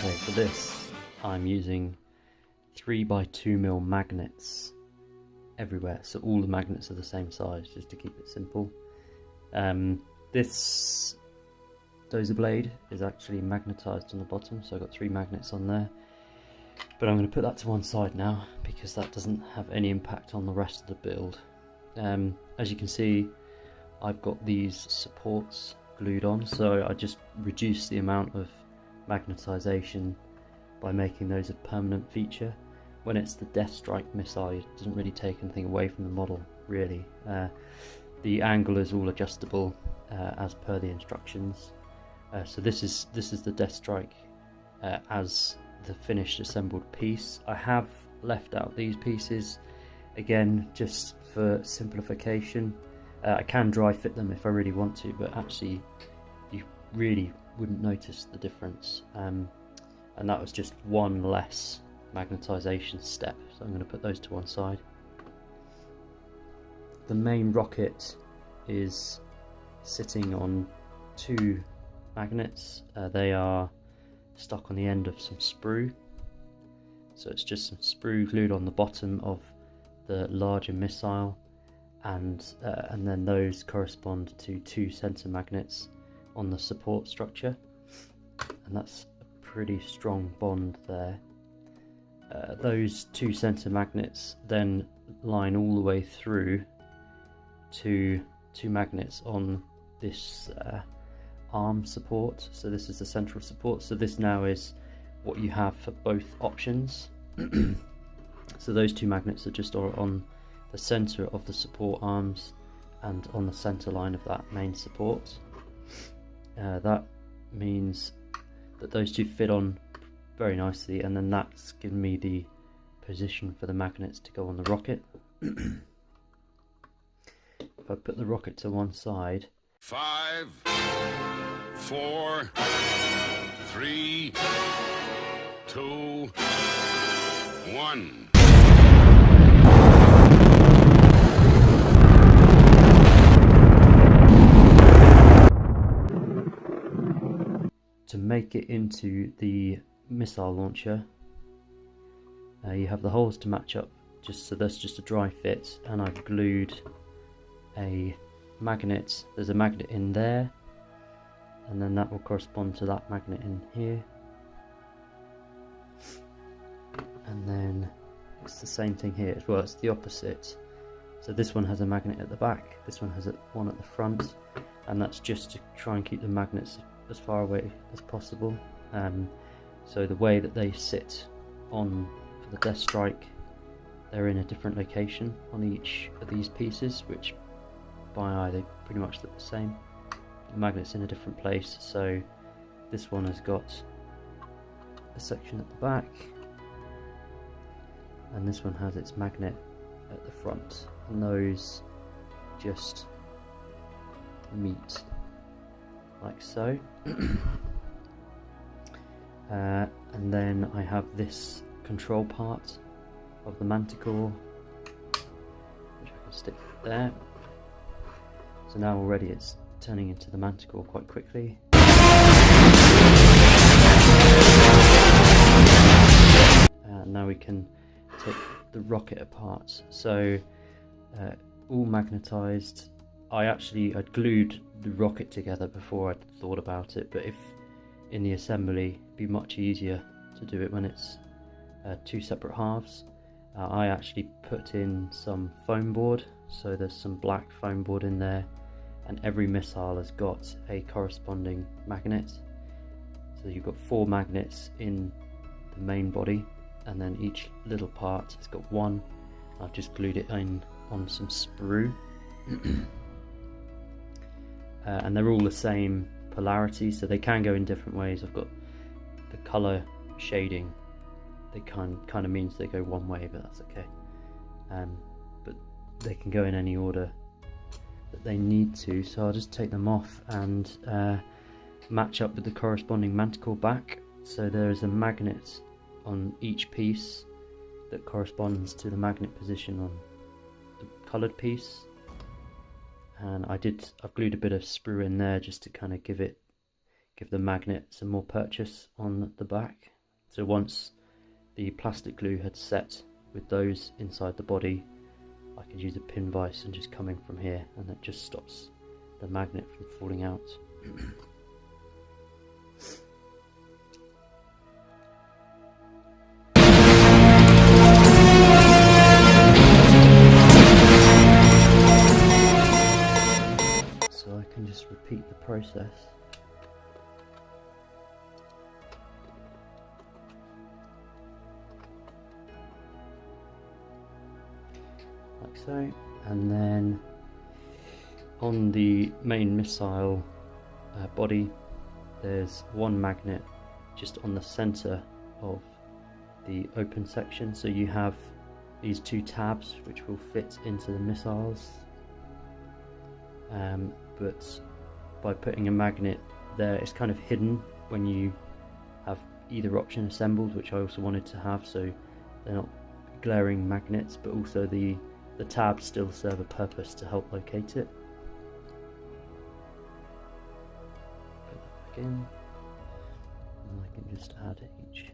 Okay, for this I'm using 3x2mm magnets everywhere, so all the magnets are the same size, just to keep it simple. This dozer blade is actually magnetised on the bottom, so I've got 3 magnets on there, but I'm going to put that to one side now because that doesn't have any impact on the rest of the build. As you can see, I've got these supports glued on, so I just reduced the amount of magnetisation by making those a permanent feature. When it's the Deathstrike missile, it doesn't really take anything away from the model, really. The angle is all adjustable as per the instructions. So this is the Deathstrike as the finished assembled piece. I have left out these pieces again just for simplification. I can dry fit them if I really want to, but actually you really wouldn't notice the difference, and that was just one less magnetisation step, so I'm going to put those to one side. The main rocket is sitting on 2 magnets. They are stuck on the end of some sprue, so it's just some sprue glued on the bottom of the larger missile, and then those correspond to 2 centre magnets on the support structure, and that's a pretty strong bond there. Those 2 centre magnets then line all the way through to 2 magnets on this arm support. So this is the central support, so this now is what you have for both options. So those 2 magnets are just on the centre of the support arms and on the centre line of that main support. That means that those 2 fit on very nicely, and then that's given me the position for the magnets to go on the rocket. If I put the rocket to one side. 5, 4, 3, 2, 1. To make it into the missile launcher, you have the holes to match up, so that's just a dry fit, and I've glued a magnet. There's a magnet in there, and then that will correspond to that magnet in here, and then it's the same thing here as well. It's the opposite, so this one has a magnet at the back, this one has one at the front, and that's just to try and keep the magnets as far away as possible. So the way that they sit on for the Deathstrike, they're in a different location on each of these pieces, which by eye they pretty much look the same. The magnet's in a different place, so this one has got a section at the back, and this one has its magnet at the front, and those just meet like so. And then I have this control part of the Manticore, which I can stick there. So now already it's turning into the Manticore quite quickly. Now we can take the rocket apart. So all magnetised. I'd glued the rocket together before I'd thought about it, but if in the assembly it'd be much easier to do it when it's 2 separate halves. I actually put in some foam board, so there's some black foam board in there, and every missile has got a corresponding magnet. So you've got 4 magnets in the main body, and then each little part has got one. I've just glued it in on some sprue. And they're all the same polarity, so they can go in different ways. I've got the colour shading, they kind of means they go one way, but that's okay. But they can go in any order that they need to, so I'll just take them off and match up with the corresponding Manticore back. So there is a magnet on each piece that corresponds to the magnet position on the coloured piece. And I've glued a bit of sprue in there just to kind of give give the magnet some more purchase on the back. So once the plastic glue had set with those inside the body, I could use a pin vise and just coming from here, and that just stops the magnet from falling out. So I can just repeat the process. Like so, and then on the main missile body, there's one magnet just on the center of the open section, so you have these two tabs which will fit into the missiles, but by putting a magnet there, it's kind of hidden when you have either option assembled, which I also wanted to have, so they're not glaring magnets, but also the tabs still serve a purpose to help locate it. Put that back in, and I can just add each.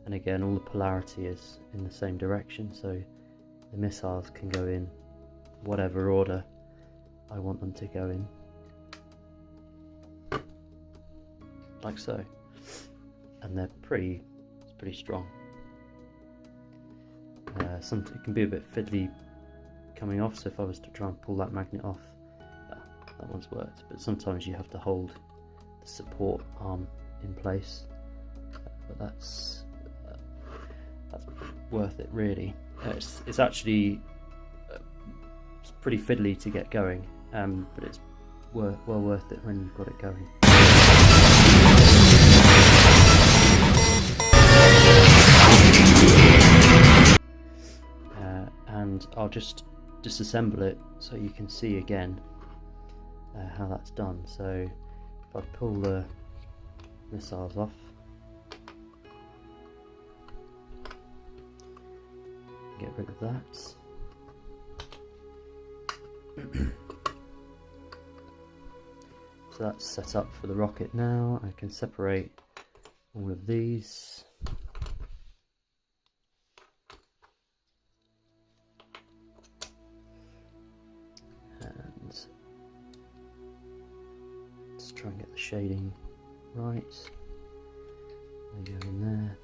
And again, all the polarity is in the same direction, so the missiles can go in whatever order I want them to go in, like so. And they're pretty strong. It can be a bit fiddly coming off, so if I was to try and pull that magnet off, that one's worked, but sometimes you have to hold the support arm in place, but that's worth it really. It's actually it's pretty fiddly to get going, but it's well worth it when you've got it going. And I'll just disassemble it so you can see again how that's done. So if I pull the missiles off, get rid of that. So that's set up for the rocket now. I can separate all of these. Let's try and get the shading right. They go in there.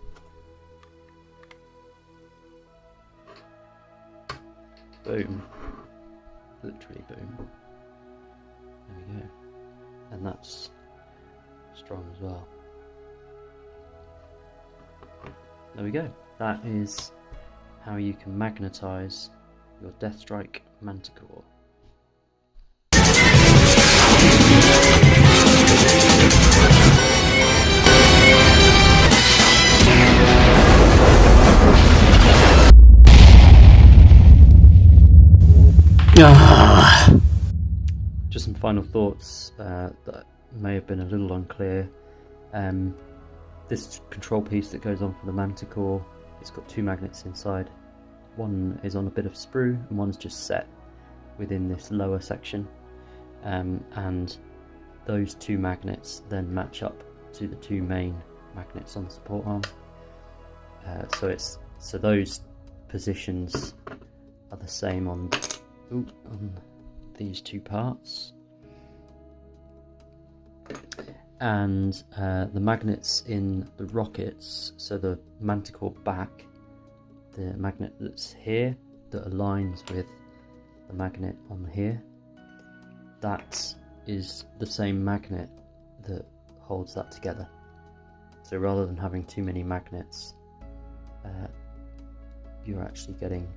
Boom. Literally boom. There we go. And that's strong as well. There we go. That is how you can magnetize your Deathstrike Manticore. Just some final thoughts that may have been a little unclear. This control piece that goes on for the Manticore, it's got two magnets inside. One is on a bit of sprue and one's just set within this lower section, and those two magnets then match up to the two main magnets on the support arm. So those positions are the same on these two parts, and the magnets in the rockets, so the Manticore back, the magnet that's here that aligns with the magnet on here, that is the same magnet that holds that together. So rather than having too many magnets, you're actually getting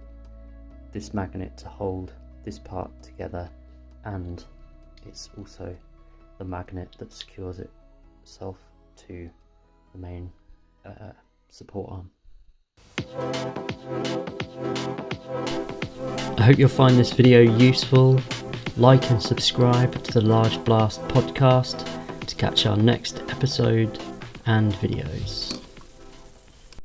this magnet to hold this part together, and it's also the magnet that secures itself to the main support arm. I hope you'll find this video useful. Like and subscribe to the Large Blast podcast to catch our next episode and videos.